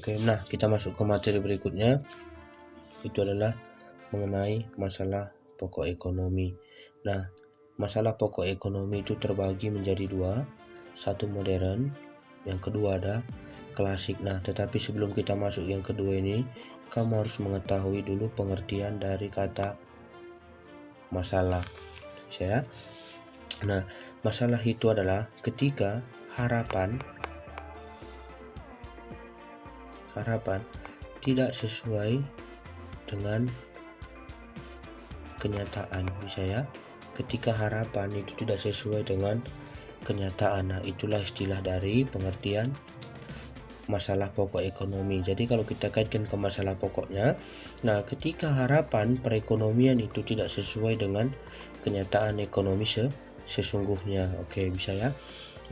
Oke, nah kita masuk ke materi berikutnya. Itu adalah mengenai masalah pokok ekonomi. Nah, masalah pokok ekonomi itu terbagi menjadi dua. Satu modern, yang kedua ada klasik. Nah, tetapi sebelum kita masuk yang kedua ini, kamu harus mengetahui dulu pengertian dari kata masalah. Saya. Nah, masalah itu adalah ketika harapan tidak sesuai dengan kenyataan. Bisa ya, ketika harapan itu tidak sesuai dengan kenyataan. Nah, itulah istilah dari pengertian masalah pokok ekonomi. Jadi kalau kita kaitkan ke masalah pokoknya, nah ketika harapan perekonomian itu tidak sesuai dengan kenyataan ekonomi sesungguhnya. Oke, bisa ya.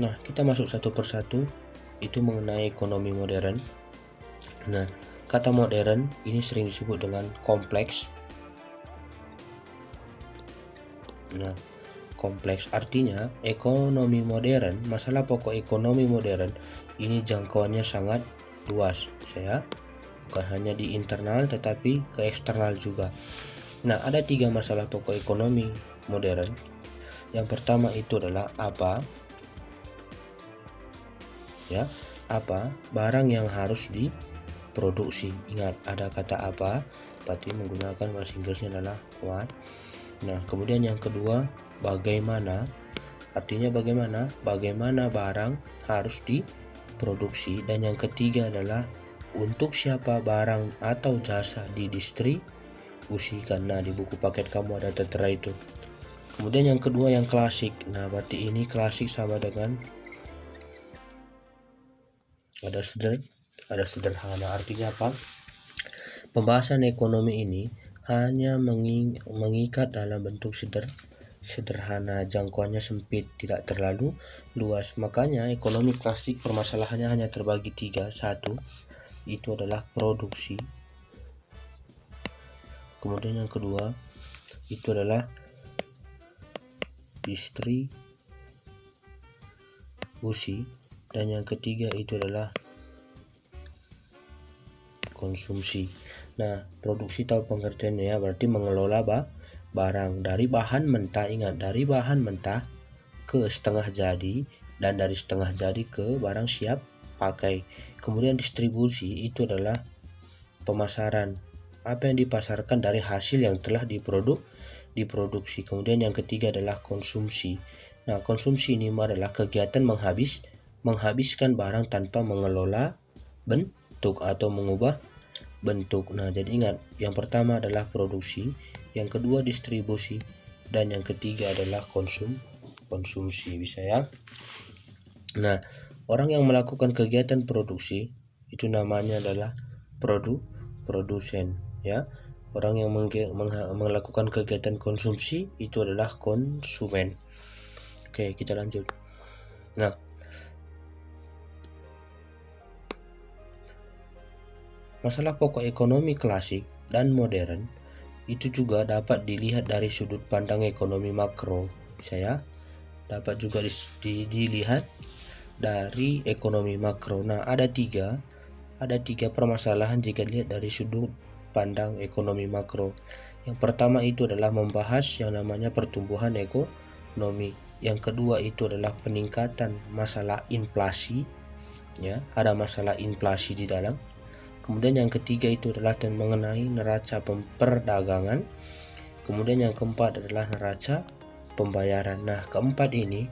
Nah, kita masuk satu persatu. Itu mengenai ekonomi modern. Nah, kata modern ini sering disebut dengan kompleks. Nah, kompleks artinya ekonomi modern, masalah pokok ekonomi modern ini jangkauannya sangat luas. Saya bukan hanya di internal tetapi ke eksternal juga. Nah, ada 3 masalah pokok ekonomi modern. Yang pertama itu adalah apa? Ya, apa? Barang yang harus diproduksi. Ingat, ada kata apa, berarti menggunakan bahasa Inggrisnya adalah what. Nah, kemudian yang kedua, bagaimana? Artinya bagaimana? Bagaimana barang harus diproduksi. Dan yang ketiga adalah untuk siapa barang atau jasa didistribusikan. Nah, di buku paket kamu ada tertera itu. Kemudian yang kedua yang klasik. Nah, berarti ini klasik sama dengan ada sederhana. Artinya apa? Pembahasan ekonomi ini hanya mengikat dalam bentuk sederhana, jangkauannya sempit, tidak terlalu luas. Makanya ekonomi klasik permasalahannya hanya terbagi 3. Satu, itu adalah produksi. Kemudian yang kedua, itu adalah distribusi. Dan yang ketiga itu adalah konsumsi. Nah, produksi tahu pengertiannya ya, berarti mengelola barang dari bahan mentah. Ingat, dari bahan mentah ke setengah jadi, dan dari setengah jadi ke barang siap pakai. Kemudian distribusi itu adalah pemasaran, apa yang dipasarkan dari hasil yang telah diproduksi. Kemudian yang ketiga adalah konsumsi. Nah, konsumsi ini adalah kegiatan menghabiskan barang tanpa mengelola bentuk atau mengubah bentuk. Nah, jadi ingat, yang pertama adalah produksi, yang kedua distribusi, dan yang ketiga adalah konsumsi. Bisa ya. Nah, orang yang melakukan kegiatan produksi itu namanya adalah produsen ya. Orang yang melakukan kegiatan konsumsi itu adalah konsumen. Oke, kita lanjut. Nah, masalah pokok ekonomi klasik dan modern itu juga dapat dilihat dari sudut pandang ekonomi makro. Saya dapat juga dilihat dari ekonomi makro. Nah, ada tiga permasalahan jika dilihat dari sudut pandang ekonomi makro. Yang pertama itu adalah membahas yang namanya pertumbuhan ekonomi. Yang kedua itu adalah peningkatan masalah inflasi ya, ada masalah inflasi di dalam. Kemudian yang ketiga itu adalah mengenai neraca perdagangan. Kemudian yang keempat adalah neraca pembayaran. Nah, keempat ini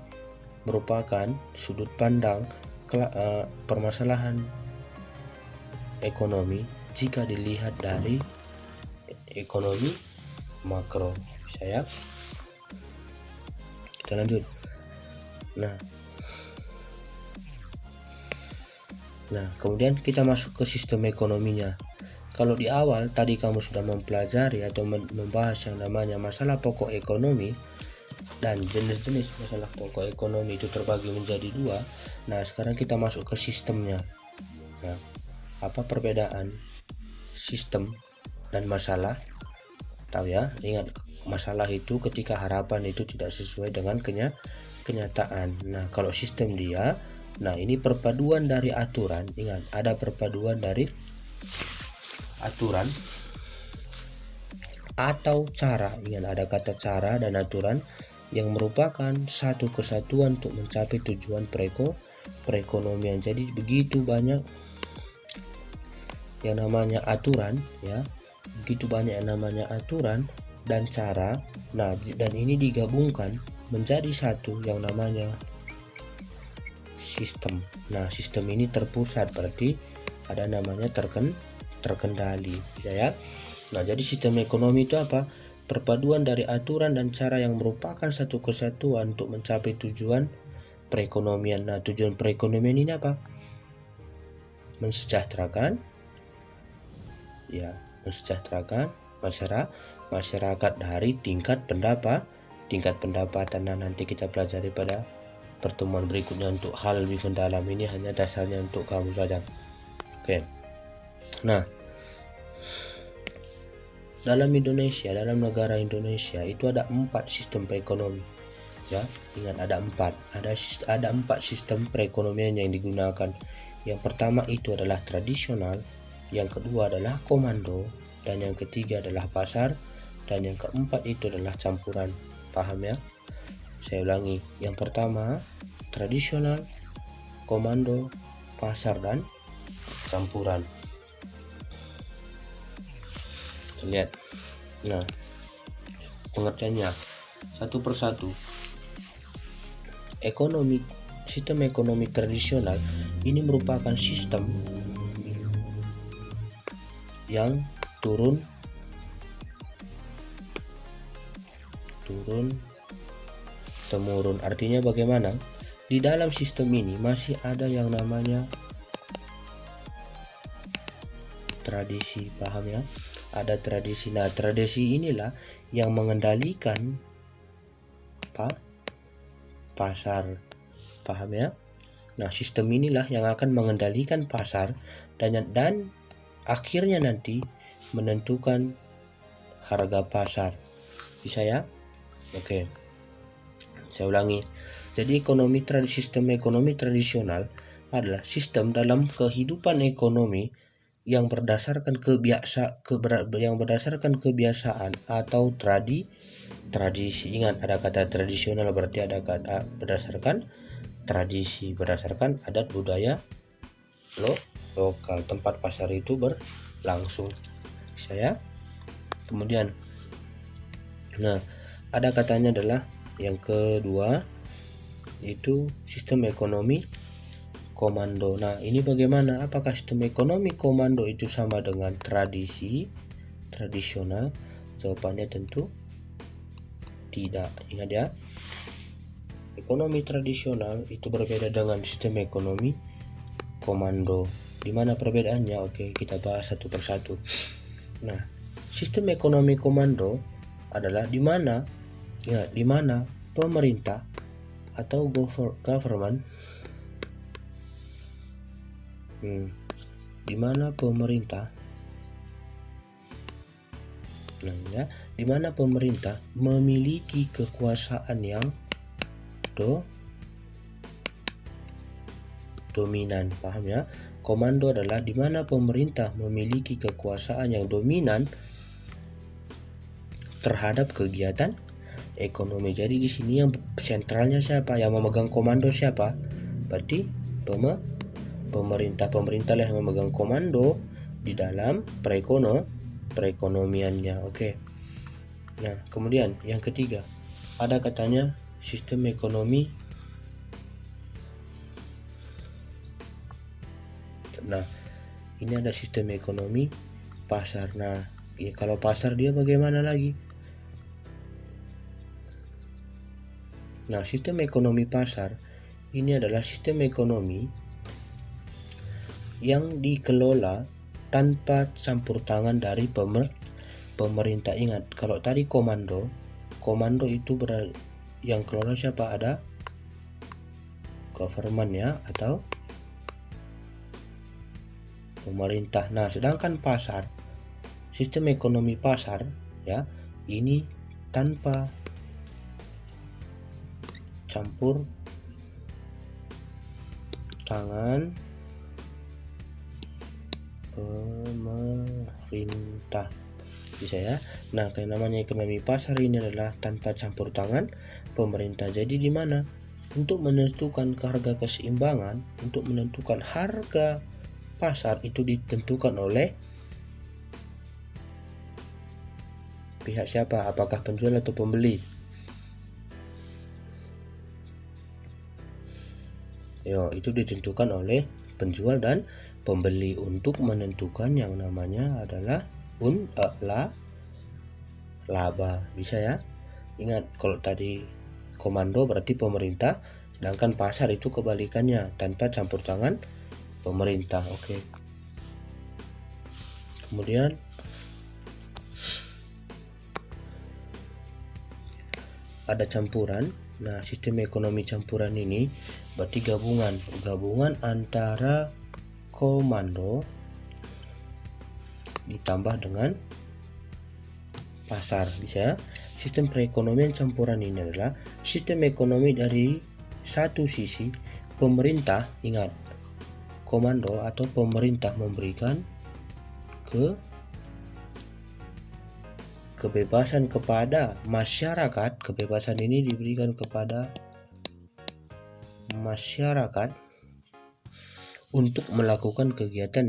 merupakan sudut pandang permasalahan ekonomi jika dilihat dari ekonomi makro. Saya kita lanjut. Nah, kemudian kita masuk ke sistem ekonominya. Kalau di awal tadi kamu sudah mempelajari atau membahas yang namanya masalah pokok ekonomi, dan jenis-jenis masalah pokok ekonomi itu terbagi menjadi 2. Nah, sekarang kita masuk ke sistemnya. Nah, apa perbedaan sistem dan masalah? Tahu ya, ingat, masalah itu ketika harapan itu tidak sesuai dengan kenyataan. Nah, kalau sistem dia Nah, ini perpaduan dari aturan. Ingat, ada perpaduan dari aturan atau cara. Ingat, ada kata cara dan aturan yang merupakan satu kesatuan untuk mencapai tujuan perekonomian. Jadi begitu banyak yang namanya aturan, ya. Begitu banyak yang namanya aturan dan cara. Nah, dan ini digabungkan menjadi satu yang namanya sistem. Nah, sistem ini terpusat, berarti ada namanya terkendali, ya. Nah, jadi sistem ekonomi itu apa? Perpaduan dari aturan dan cara yang merupakan satu kesatuan untuk mencapai tujuan perekonomian. Nah, tujuan perekonomian ini apa? Mensejahterakan, ya, mensejahterakan masyarakat dari tingkat pendapatan. Nah, nanti kita pelajari pada pertemuan berikutnya. Untuk hal lebih mendalam ini hanya dasarnya untuk kamu saja. Oke. Nah, dalam negara Indonesia itu ada 4 sistem perekonomian, ya. Ingat, ada 4 sistem perekonomian yang digunakan. Yang pertama itu adalah tradisional, yang kedua adalah komando, dan yang ketiga adalah pasar, dan yang keempat itu adalah campuran. Paham, ya? Saya ulangi, yang pertama tradisional, komando, pasar, dan campuran. Lihat. Nah, pengertiannya satu persatu. Sistem ekonomi tradisional ini merupakan sistem yang turun temurun. Artinya bagaimana? Di dalam sistem ini masih ada yang namanya tradisi, paham, ya? Ada tradisi. Nah, tradisi inilah yang mengendalikan pasar, paham, ya? Nah, sistem inilah yang akan mengendalikan pasar dan akhirnya nanti menentukan harga pasar. Bisa, ya? Oke. Saya ulangi. Jadi sistem ekonomi tradisional adalah sistem dalam kehidupan ekonomi yang berdasarkan kebiasaan atau tradisi. Ingat, ada kata tradisional, berarti ada kata berdasarkan tradisi, berdasarkan adat budaya lokal tempat pasar itu berlangsung. Saya kemudian, nah, ada katanya adalah yang kedua itu sistem ekonomi komando. Nah, ini bagaimana? Apakah sistem ekonomi komando itu sama dengan tradisional? Jawabannya tentu tidak. Ingat, ya, ekonomi tradisional itu berbeda dengan sistem ekonomi komando. Di mana perbedaannya? Oke, kita bahas satu persatu. Nah, sistem ekonomi komando adalah di mana pemerintah atau government, di mana pemerintah memiliki kekuasaan yang dominan, paham, ya? Komando adalah di mana pemerintah memiliki kekuasaan yang dominan terhadap kegiatan ekonomi. Jadi di sini yang sentralnya siapa? Yang memegang komando siapa? Berarti pemerintah yang memegang komando di dalam perekonomiannya. Oke. Nah, kemudian yang ketiga, ada katanya sistem ekonomi. Nah, ini ada sistem ekonomi pasar. Nah, ya, kalau pasar dia bagaimana lagi? Nah, sistem ekonomi pasar ini adalah sistem ekonomi yang dikelola tanpa campur tangan dari pemerintah. Ingat, kalau tadi komando itu yang kelola siapa? Ada government, ya, atau pemerintah. Nah, sedangkan pasar, sistem ekonomi pasar, ya, ini tanpa campur tangan pemerintah, bisa ya. Nah, kayak namanya ekonomi pasar ini adalah tanpa campur tangan pemerintah. Jadi di mana untuk menentukan harga keseimbangan, untuk menentukan harga pasar itu ditentukan oleh pihak siapa? Apakah penjual atau pembeli? Itu ditentukan oleh penjual dan pembeli untuk menentukan yang namanya adalah laba, bisa ya. Ingat, kalau tadi komando berarti pemerintah, sedangkan pasar itu kebalikannya, tanpa campur tangan pemerintah. Oke. Kemudian ada campuran. Nah, sistem ekonomi campuran ini berarti gabungan antara komando ditambah dengan pasar, bisa ya. Sistem perekonomian campuran ini adalah sistem ekonomi dari satu sisi pemerintah, ingat, komando atau pemerintah memberikan kebebasan kepada masyarakat. Kebebasan ini diberikan kepada masyarakat untuk melakukan kegiatan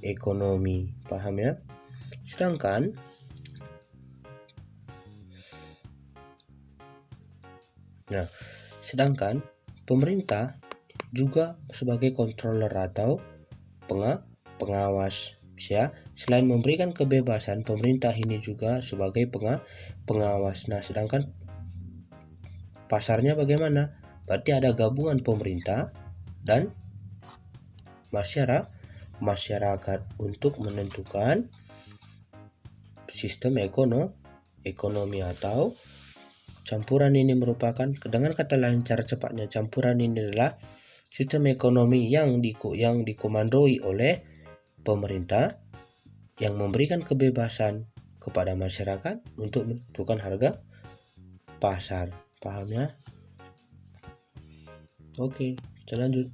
ekonomi, paham ya? Sedangkan pemerintah juga sebagai controller atau pengawas, ya. Selain memberikan kebebasan, pemerintah ini juga sebagai pengawas. Nah, sedangkan pasarnya bagaimana? Berarti ada gabungan pemerintah dan masyarakat untuk menentukan sistem ekonomi atau campuran ini merupakan, dengan kata lain cara cepatnya, campuran ini adalah sistem ekonomi yang dikomandoi oleh pemerintah yang memberikan kebebasan kepada masyarakat untuk menentukan harga pasar. Paham ya? Oke, kita lanjut.